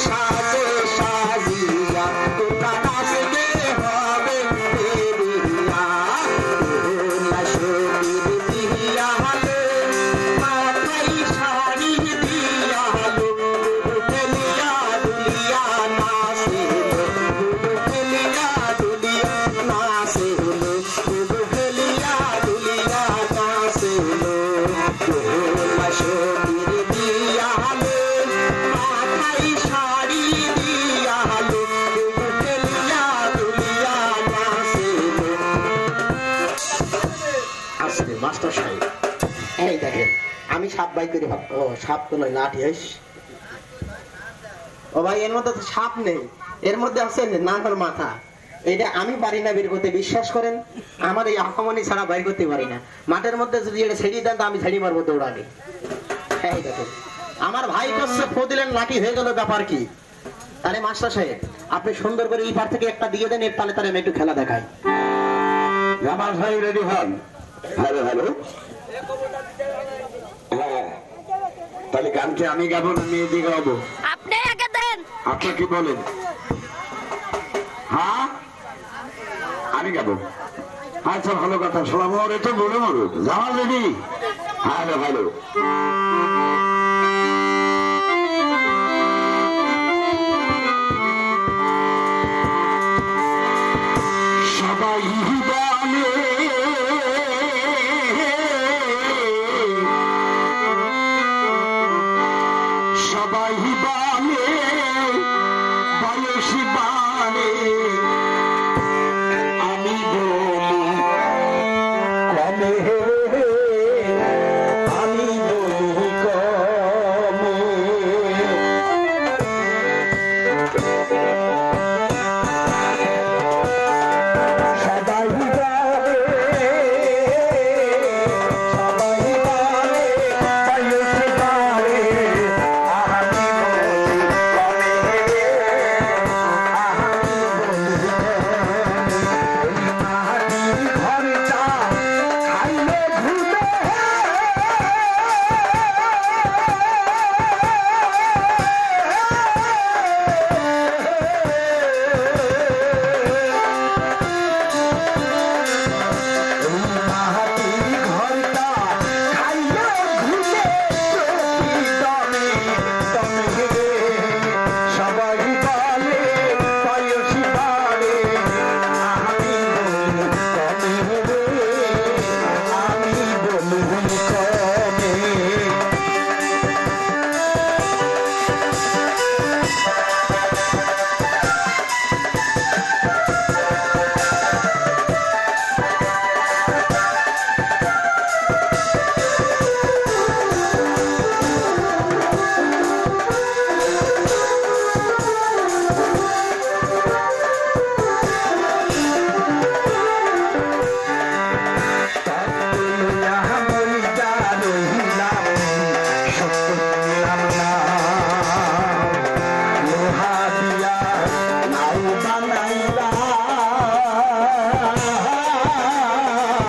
সাজে সাজিয়া তোমরা নাচতে হবে দেবিয়া না সতীর দিয়া হালো মাথায় শাড়ি দিয়া হালো খেলিয়া দুলিয়া নাচে খেলিয়া দুলিয়া নাচে খেলিয়া দুলিয়া নাচে না সতীর দিয়া হালো মাথায় শাড়ি দিয়া হালো খেলিয়া দুলিয়া নাচে। আসলে মাস্টার সাহেব এই দেখেন আমি সাপ বাই করে ভাব ও সাপ তো নয় লাঠি আইস ও ভাই এর মধ্যে তো সাপ নেই এর মধ্যে আছে নাগর মাথা এটা আমি পারি না বের করতে বিশ্বাস করেন আমার এই আক্রমণই ছাড়া বাইর করতে পারি না মাঠের মধ্যে যদি এটা ছেড়ে দেন তো আমি ছেড়ে মারবো দৌড়ালে এই দেখেন আমার ভাই করছে ফদিলেন লাঠি হয়ে গেল ব্যাপার কি তাহলে মাস্টার সাহেব আপনি সুন্দর করে এই পার থেকে একটা দিয়ে দেন এর তালে তালে আমি একটু খেলা দেখাই জামাল সাহেব রেডি হন। হ্যালো হ্যালো, হ্যাঁ তাহলে গানকে আমি গাবো না মেয়েদি গাবো? আপনি আগে দেন। আপনি কি বলেন? হ্যাঁ আমি গাবো। আচ্ছা ভালো কথা, সবাই মরে তো বলে মরুক। জামাল রেডি? হ্যালো হ্যালো, সবাই বলে সবাই বলে বয়স বানে